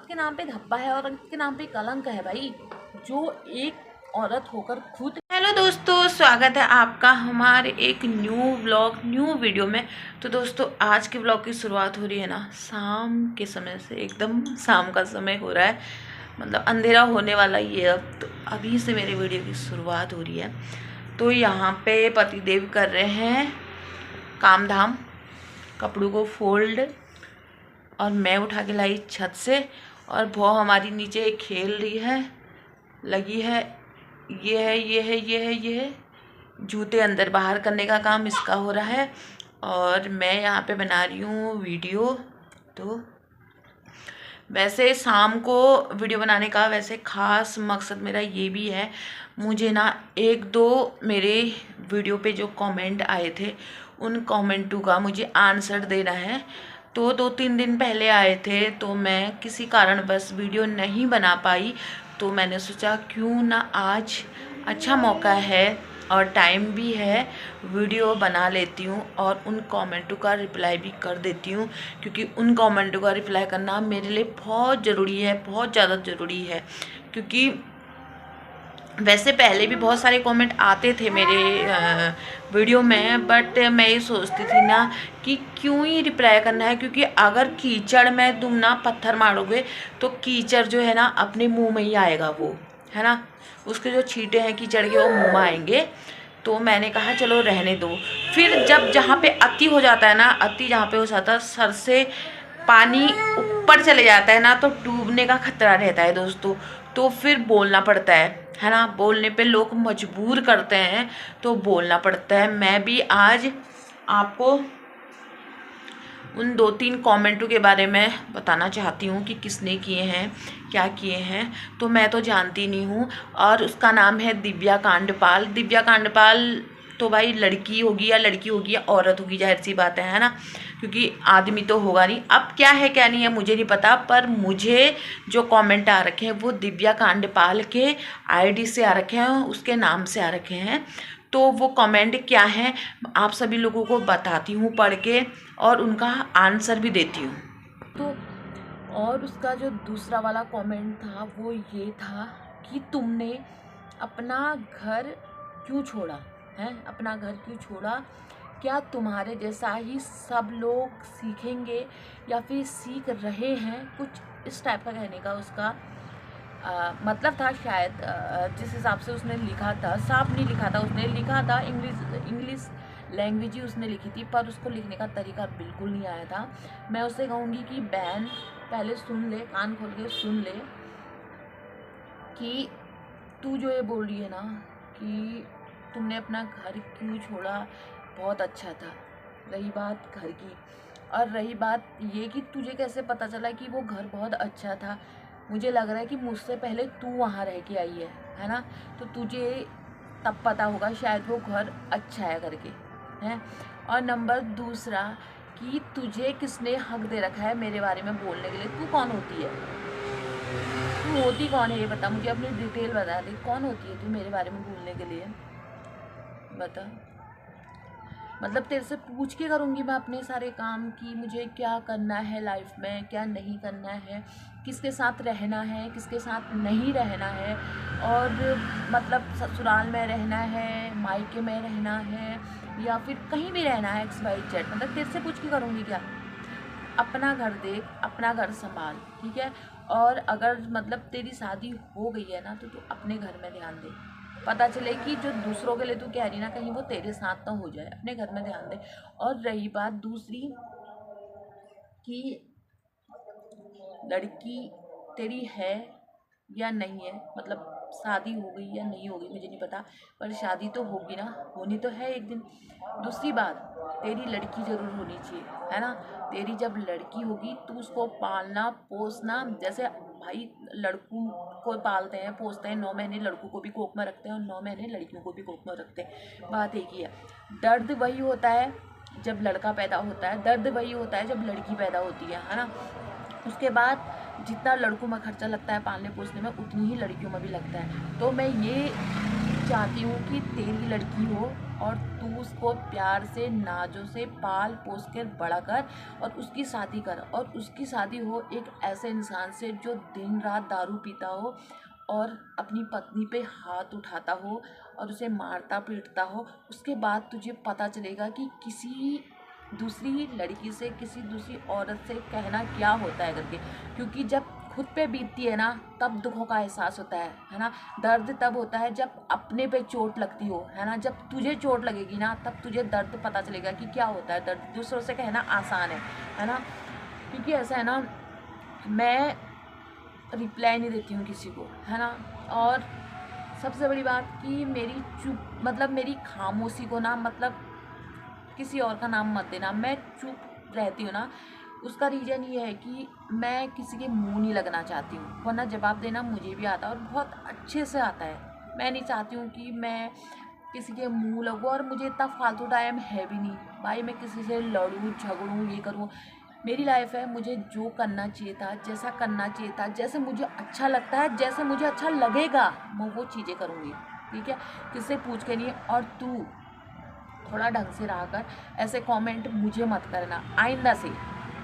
के नाम पे धब्बा है, औरत के नाम पे कलंक है भाई, जो एक औरत होकर खुद। हेलो दोस्तों, स्वागत है आपका हमारे एक न्यू व्लॉग न्यू वीडियो में। तो दोस्तों, आज के व्लॉग की शुरुआत हो रही है ना शाम के समय से। एकदम शाम का समय हो रहा है, मतलब अंधेरा होने वाला ही है अब। तो अभी से मेरे वीडियो की शुरुआत हो रही है। तो यहाँ पे पतिदेव कर रहे हैं काम धाम, कपड़ों को फोल्ड, और मैं उठा के लाई छत से, और भौ हमारी नीचे खेल रही है, लगी है। ये है जूते अंदर बाहर करने का काम इसका हो रहा है, और मैं यहाँ पे बना रही हूँ वीडियो। तो वैसे शाम को वीडियो बनाने का वैसे ख़ास मकसद मेरा ये भी है, मुझे ना एक दो मेरे वीडियो पे जो कमेंट आए थे उन कमेंटों का मुझे आंसर देना है। तो 2-3 दिन पहले आए थे, तो मैं किसी कारणवश वीडियो नहीं बना पाई। तो मैंने सोचा क्यों ना आज अच्छा मौका है और टाइम भी है, वीडियो बना लेती हूँ और उन कमेंटों का रिप्लाई भी कर देती हूँ, क्योंकि उन कमेंटों का रिप्लाई करना मेरे लिए बहुत ज़रूरी है, बहुत ज़्यादा ज़रूरी है। क्योंकि वैसे पहले भी बहुत सारे कमेंट आते थे मेरे वीडियो में, बट मैं ये सोचती थी ना कि क्यों ही रिप्लाई करना है, क्योंकि अगर कीचड़ में तुम ना पत्थर मारोगे तो कीचड़ जो है ना अपने मुंह में ही आएगा, वो है ना, उसके जो छींटे हैं कीचड़ के वो मुंह में आएंगे। तो मैंने कहा चलो रहने दो। फिर जब जहाँ पे अति हो जाता है ना, अति जहाँ पे हो जाता है, सर से पानी ऊपर चले जाता है ना, तो डूबने का खतरा रहता है दोस्तों। तो फिर बोलना पड़ता है ना, बोलने पे लोग मजबूर करते हैं, तो बोलना पड़ता है। मैं भी आज आपको उन 2-3 कमेंटों के बारे में बताना चाहती हूँ कि किसने किए हैं, क्या किए हैं। तो मैं तो जानती नहीं हूँ, और उसका नाम है दिव्या कांडपाल। दिव्या कांडपाल तो भाई लड़की होगी या लड़की होगी या औरत होगी, जाहिर सी बात है ना, क्योंकि आदमी तो होगा नहीं। अब क्या है क्या नहीं है मुझे नहीं पता, पर मुझे जो कमेंट आ रखे हैं वो दिव्या कांडपाल के आईडी से आ रखे हैं, उसके नाम से आ रखे हैं। तो वो कमेंट क्या है आप सभी लोगों को बताती हूँ पढ़ के, और उनका आंसर भी देती हूँ। तो और उसका जो दूसरा वाला कमेंट था वो ये था कि तुमने अपना घर क्यों छोड़ा है, अपना घर क्यों छोड़ा, क्या तुम्हारे जैसा ही सब लोग सीखेंगे या फिर सीख रहे हैं, कुछ इस टाइप का कहने का उसका मतलब था शायद। जिस हिसाब से उसने लिखा था, साफ नहीं लिखा था, उसने लिखा था इंग्लिश लैंग्वेज ही उसने लिखी थी, पर उसको लिखने का तरीका बिल्कुल नहीं आया था। मैं उससे कहूँगी कि बहन पहले सुन ले, कान खोल के सुन ले, कि तू जो ये बोल रही है ना कि तुमने अपना घर क्यों छोड़ा, बहुत अच्छा था, रही बात घर की। और रही बात ये कि तुझे कैसे पता चला कि वो घर बहुत अच्छा था, मुझे लग रहा है कि मुझसे पहले तू वहाँ रह के आई है ना, तो तुझे तब पता होगा शायद वो घर अच्छा है करके, हैं। और नंबर दूसरा कि तुझे किसने हक दे रखा है मेरे बारे में बोलने के लिए, तू कौन होती है, तू होती कौन है ये बता मुझे, अपनी डिटेल बता दे, कौन होती है तू मेरे बारे में बोलने के लिए, बता। मतलब तेरे से पूछ के करूँगी मैं अपने सारे काम की मुझे क्या करना है लाइफ में, क्या नहीं करना है, किसके साथ रहना है, किसके साथ नहीं रहना है, और मतलब ससुराल में रहना है, मायके में रहना है, या फिर कहीं भी रहना है, XYZ। मतलब तेरे से पूछ के करूँगी क्या। अपना घर देख, अपना घर संभाल, ठीक है। और अगर मतलब तेरी शादी हो गई है ना, तो तू अपने घर में ध्यान दे, पता चले कि जो दूसरों के लिए तू कह रही ना कहीं वो तेरे साथ ना हो जाए, अपने घर में ध्यान दे। और रही बात दूसरी कि लड़की तेरी है या नहीं है, मतलब शादी हो गई या नहीं हो गई मुझे नहीं पता, पर शादी तो होगी ना, होनी तो है एक दिन। दूसरी बात, तेरी लड़की ज़रूर होनी चाहिए, है ना। तेरी जब लड़की होगी तो उसको पालना पोसना, जैसे भाई लड़कों को पालते हैं पोसते हैं, 9 महीने लड़कों को भी कोख में रखते हैं और 9 महीने लड़कियों को भी कोख में रखते हैं, बात एक ही है। दर्द वही होता है जब लड़का पैदा होता है, दर्द वही होता है जब लड़की पैदा होती है ना। उसके बाद जितना लड़कों में खर्चा लगता है पालने पोसने में, उतनी ही लड़कियों में भी लगता है। तो मैं ये चाहती हूँ कि तेरी लड़की हो और तू उसको प्यार से नाजों से पाल पोस कर बड़ा कर और उसकी शादी कर। और उसकी शादी हो एक ऐसे इंसान से जो दिन रात दारू पीता हो और अपनी पत्नी पे हाथ उठाता हो और उसे मारता पीटता हो। उसके बाद तुझे पता चलेगा कि किसी दूसरी लड़की से, किसी दूसरी औरत से कहना क्या होता है करके। क्योंकि जब खुद पे बीतती है ना तब दुखों का एहसास होता है ना। दर्द तब होता है जब अपने पे चोट लगती हो, है ना। जब तुझे चोट लगेगी ना तब तुझे दर्द पता चलेगा कि क्या होता है दर्द। दूसरों से कहना आसान है ना। क्योंकि ऐसा है ना, मैं रिप्लाई नहीं देती हूँ किसी को, है ना। और सबसे बड़ी बात कि मेरी चुप मतलब मेरी खामोशी को ना मतलब किसी और का नाम मत देना। मैं चुप रहती हूँ ना, उसका रीज़न ये है कि मैं किसी के मुंह नहीं लगना चाहती हूँ, वरना जवाब देना मुझे भी आता है और बहुत अच्छे से आता है। मैं नहीं चाहती हूँ कि मैं किसी के मुंह लगूँ, और मुझे इतना फालतू टाइम है भी नहीं भाई मैं किसी से लड़ूँ झगड़ूँ ये करूँ। मेरी लाइफ है, मुझे जो करना चाहिए था, जैसा करना चाहिए था, जैसे मुझे अच्छा लगता है, जैसे मुझे अच्छा लगेगा मैं वो चीज़ें करूँगी, ठीक है। किससे पूछ के नहीं। और तू थोड़ा ढंग से रहा कर, ऐसे कमेंट मुझे मत करना आइंदा से,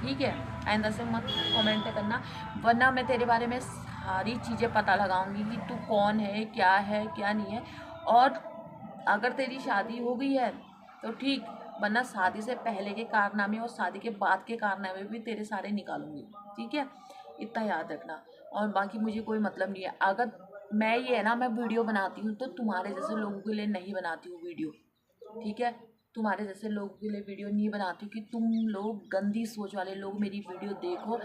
ठीक है। आइंदा से मत कमेंट करना, वरना मैं तेरे बारे में सारी चीज़ें पता लगाऊंगी कि तू कौन है क्या नहीं है। और अगर तेरी शादी हो गई है तो ठीक, वरना शादी से पहले के कारनामे और शादी के बाद के कारनामे भी तेरे सारे निकालूंगी, ठीक है। इतना याद रखना। और बाकी मुझे कोई मतलब नहीं है। अगर मैं ये है ना, मैं वीडियो बनाती हूँ तो तुम्हारे जैसे लोगों के लिए नहीं बनाती हूँ वीडियो, ठीक है। तुम्हारे जैसे लोगों के लिए वीडियो नहीं बनाती कि तुम लोग गंदी सोच वाले लोग मेरी वीडियो देखो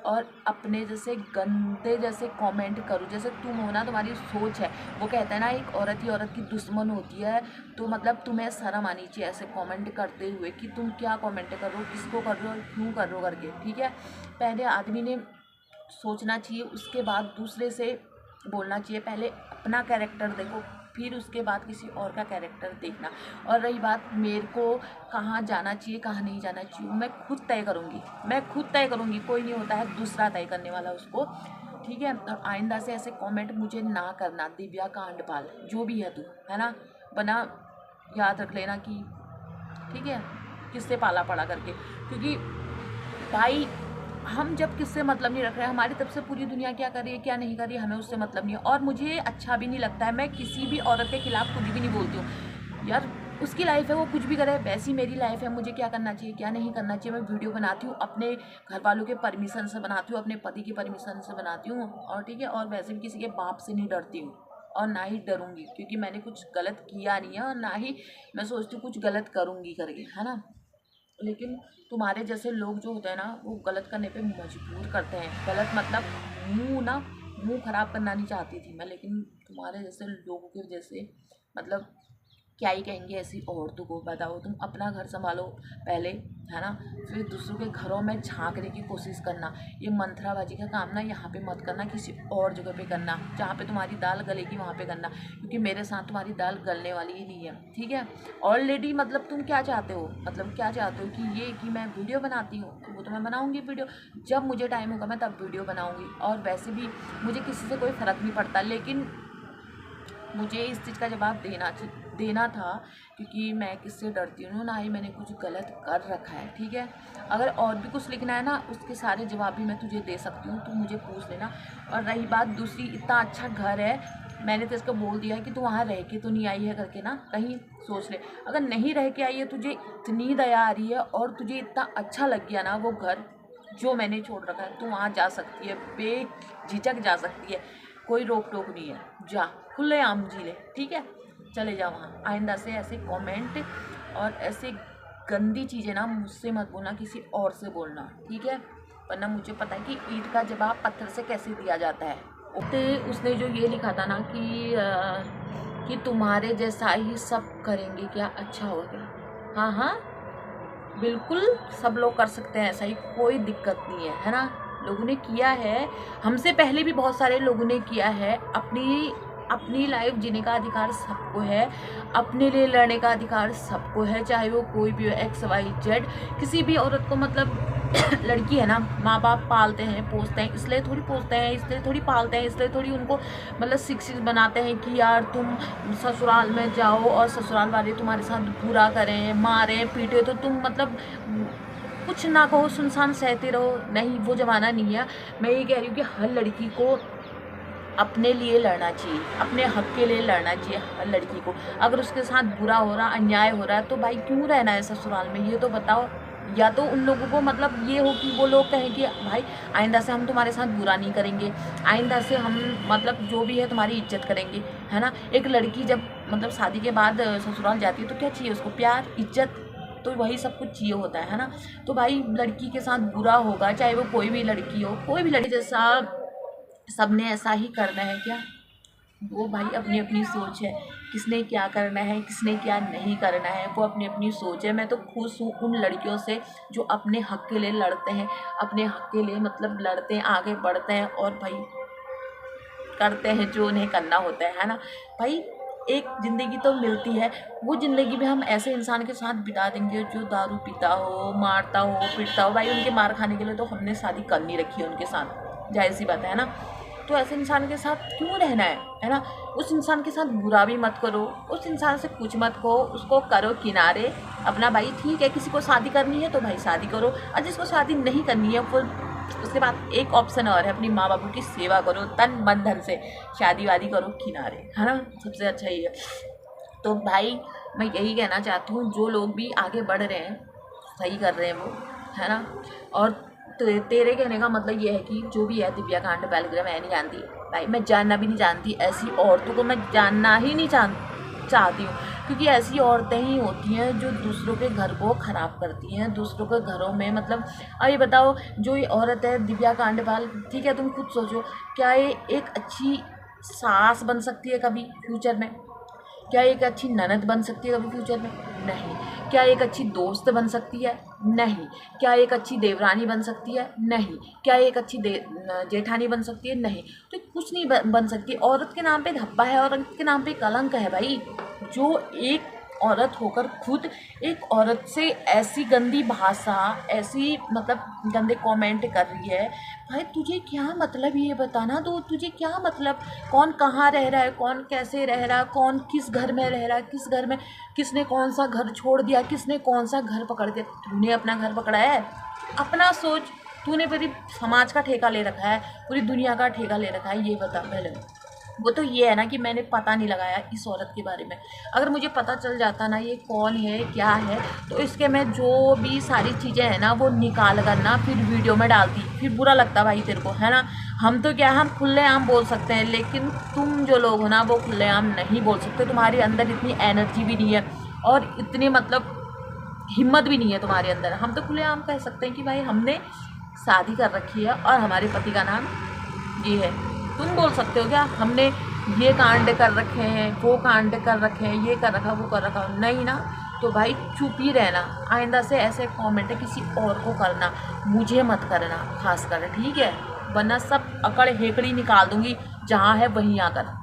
और अपने जैसे गंदे जैसे कमेंट करो। जैसे तुम हो ना, तुम्हारी सोच है, वो कहता है ना एक औरत ही औरत की दुश्मन होती है। तो मतलब तुम्हें शर्म आनी चाहिए ऐसे कमेंट करते हुए कि तुम क्या कमेंट कर रहे हो, किसको कर रहे हो, क्यों कर रहे हो करके, ठीक है। पहले आदमी ने सोचना चाहिए, उसके बाद दूसरे से बोलना चाहिए। पहले अपना कैरेक्टर देखो, फिर उसके बाद किसी और का कैरेक्टर देखना। और रही बात मेरे को कहाँ जाना चाहिए कहाँ नहीं जाना चाहिए, मैं खुद तय करूँगी, कोई नहीं होता है दूसरा तय करने वाला उसको, ठीक है। और आइंदा से ऐसे कमेंट मुझे ना करना, दिव्या कांडपाल जो भी है तू, है ना। बना याद रख लेना कि ठीक है किससे पाला पड़ा करके। क्योंकि भाई हम जब किससे मतलब नहीं रख रहे हैं, हमारी तरफ से पूरी दुनिया क्या कर रही है क्या नहीं कर रही है हमें उससे मतलब नहीं है। और मुझे अच्छा भी नहीं लगता है, मैं किसी भी औरत के खिलाफ कुछ भी नहीं बोलती हूँ यार। उसकी लाइफ है, वो कुछ भी करे, वैसी मेरी लाइफ है, मुझे क्या करना चाहिए क्या नहीं करना चाहिए। मैं वीडियो बनाती हूँ अपने घर वालों के परमिशन से बनाती हूँ, अपने पति की परमिशन से बनाती हूँ, और ठीक है। और वैसे भी किसी के बाप से नहीं डरती हूँ और ना ही डरूंगी, क्योंकि मैंने कुछ गलत किया नहीं है और ना ही मैं सोचती हूँ कुछ गलत करूँगी करके, है ना। लेकिन तुम्हारे जैसे लोग जो होते हैं ना, वो गलत करने पे मजबूर करते हैं। गलत मतलब मुंह खराब करना नहीं चाहती थी मैं, लेकिन तुम्हारे जैसे लोगों की वजह से मतलब क्या ही कहेंगे ऐसी औरतों को। बताओ, तुम अपना घर संभालो पहले, है ना, फिर दूसरों के घरों में झांकने की कोशिश करना। ये मंथराबाजी का काम ना यहाँ पे मत करना, किसी और जगह पे करना जहाँ पे तुम्हारी दाल गलेगी वहाँ पे करना। क्योंकि मेरे साथ तुम्हारी दाल गलने वाली ही नहीं है, ठीक है। ऑलरेडी मतलब तुम क्या चाहते हो, कि ये कि मैं वीडियो बनाती हूँ, तो वो तो मैं बनाऊँगी वीडियो, जब मुझे टाइम होगा मैं तब वीडियो बनाऊँगी। और वैसे भी मुझे किसी से कोई फ़र्क नहीं पड़ता, लेकिन मुझे इस चीज़ का जवाब देना था क्योंकि मैं किससे डरती हूँ ना ही मैंने कुछ गलत कर रखा है, ठीक है। अगर और भी कुछ लिखना है ना, उसके सारे जवाब भी मैं तुझे दे सकती हूँ, तू मुझे पूछ लेना। और रही बात दूसरी, इतना अच्छा घर है, मैंने तो इसको बोल दिया है कि तू वहाँ रह के तो नहीं आई है करके ना, कहीं सोच ले। अगर नहीं रह के आई है, तुझे इतनी दया आ रही है और तुझे इतना अच्छा लग गया ना वो घर जो मैंने छोड़ रखा है, तू वहाँ जा सकती है, बेझिझक जा सकती है, कोई रोक टोक नहीं है, जा खुले आम जी ले, ठीक है। चले जा वहाँ। आइंदा से ऐसे कमेंट और ऐसे गंदी चीज़ें ना मुझसे मत बोलना, किसी और से बोलना, ठीक है। वरना मुझे पता है कि ईंट का जवाब पत्थर से कैसे दिया जाता है। तो उसने जो ये लिखा था ना कि तुम्हारे जैसा ही सब करेंगे क्या अच्छा होगा। हाँ हाँ बिल्कुल, सब लोग कर सकते हैं ऐसा ही, कोई दिक्कत नहीं है, है ना। लोगों ने किया है, हमसे पहले भी बहुत सारे लोगों ने किया है। अपनी लाइफ जीने का अधिकार सबको है, अपने लिए लड़ने का अधिकार सबको है, चाहे वो कोई भी हो, XYZ। किसी भी औरत को मतलब लड़की है ना, माँ बाप पालते हैं पोसते हैं, इसलिए थोड़ी पोसते हैं, इसलिए थोड़ी पालते हैं, इसलिए थोड़ी उनको मतलब शिक्षित बनाते हैं कि यार तुम ससुराल में जाओ और ससुराल वाले तुम्हारे साथ बुरा करें, मारें पीटे तो तुम मतलब कुछ ना कहो, सुनसान सहते रहो। नहीं, वो ज़माना नहीं है। मैं ये कह रही हूँ कि हर लड़की को अपने लिए लड़ना चाहिए, अपने हक के लिए लड़ना चाहिए हर लड़की को। अगर उसके साथ बुरा हो रहा, अन्याय हो रहा है तो भाई क्यों रहना है ससुराल में, ये तो बताओ। या तो उन लोगों को मतलब ये हो कि वो लोग कहें कि भाई आइंदा से हम तुम्हारे साथ बुरा नहीं करेंगे, आइंदा से हम मतलब जो भी है तुम्हारी इज्जत करेंगे, है ना। एक लड़की जब मतलब शादी के बाद ससुराल जाती है तो क्या चाहिए उसको, प्यार, इज्जत, तो वही सब कुछ चाहिए होता है ना। तो भाई लड़की के साथ बुरा होगा, चाहे वो कोई भी लड़की हो, कोई भी लड़की जैसा सबने ऐसा ही करना है क्या, वो भाई अपनी अपनी सोच है। किसने क्या करना है, किसने क्या नहीं करना है, वो अपनी अपनी सोच है। मैं तो खुश हूँ उन लड़कियों से जो अपने हक के लिए लड़ते हैं, अपने हक के लिए मतलब लड़ते हैं, आगे बढ़ते हैं और भाई करते हैं जो उन्हें करना होता है ना। भाई एक ज़िंदगी तो मिलती है, वो ज़िंदगी में हम ऐसे इंसान के साथ बिता देंगे जो दारू पीता हो, मारता हो, पीटता हो। भाई उनके मार खाने के लिए तो हमने शादी कर नहीं रखी है उनके साथ, जाहिर सी बात है ना। तो ऐसे इंसान के साथ क्यों रहना है ना। उस इंसान के साथ बुरा भी मत करो, उस इंसान से कुछ मत कहो, उसको करो किनारे अपना। भाई ठीक है, किसी को शादी करनी है तो भाई शादी करो, और जिसको शादी नहीं करनी है वो उसके बाद एक ऑप्शन और है, अपनी माँ बापू की सेवा करो तन मन धन से, शादी वादी करो किनारे, है ना। सबसे अच्छा ये है। तो भाई मैं यही कहना चाहती हूँ, जो लोग भी आगे बढ़ रहे हैं सही कर रहे हैं वो, है ना। और तेरे कहने का मतलब ये है कि जो भी है दिव्या कांड पैलग्रिम मैं नहीं जानती भाई, मैं जानना भी नहीं जानती। ऐसी औरतों को मैं जानना ही नहीं चाहती हूँ, क्योंकि ऐसी औरतें ही होती हैं जो दूसरों के घर को ख़राब करती हैं, दूसरों के घरों में मतलब। अब ये बताओ, जो ये औरत है दिव्या कांडपाल, ठीक है, तुम खुद सोचो, क्या ये एक अच्छी सास बन सकती है कभी फ्यूचर में? क्या एक अच्छी ननद बन सकती है कभी फ्यूचर में? नहीं। क्या एक अच्छी दोस्त बन सकती है? नहीं। क्या एक अच्छी देवरानी बन सकती है? नहीं। क्या एक अच्छी जेठानी बन सकती है? नहीं। तो कुछ नहीं बन सकती। औरत के नाम पे धब्बा है, औरत के नाम पे कलंक है भाई। जो एक औरत होकर खुद एक औरत से ऐसी गंदी भाषा, ऐसी मतलब गंदे कमेंट कर रही है, भाई तुझे क्या मतलब ये बताना, तो तुझे क्या मतलब, कौन कहाँ रह रहा है, कौन कैसे रह रहा है, कौन किस घर में रह रहा है, किस घर में किसने कौन सा घर छोड़ दिया, किसने कौन सा घर पकड़ दिया। तूने अपना घर पकड़ा है? अपना सोच। तूने पूरी समाज का ठेका ले रखा है, पूरी दुनिया का ठेका ले रखा है, ये बता पहले। वो तो ये है ना कि मैंने पता नहीं लगाया इस औरत के बारे में। अगर मुझे पता चल जाता ना ये कौन है क्या है, तो इसके मैं जो भी सारी चीज़ें हैं ना वो निकाल कर ना फिर वीडियो में डालती, फिर बुरा लगता भाई तेरे को, है ना। हम तो क्या, हम खुलेआम बोल सकते हैं, लेकिन तुम जो लोग हो ना वो खुलेआम नहीं बोल सकते। तुम्हारे अंदर इतनी एनर्जी भी नहीं है और इतनी मतलब हिम्मत भी नहीं है तुम्हारे अंदर। हम तो खुलेआम कह सकते हैं कि भाई हमने शादी कर रखी है और हमारे पति का नाम ये है। तुम बोल सकते हो क्या हमने ये कांड कर रखे हैं, वो कांड कर रखे हैं, ये कर रखा, वो कर रखा? नहीं ना। तो भाई चुप ही रहना। आइंदा से ऐसे कमेंट किसी और को करना, मुझे मत करना खास कर, ठीक है? वरना सब अकड़ हेकड़ी निकाल दूंगी, जहाँ है वहीं आकर।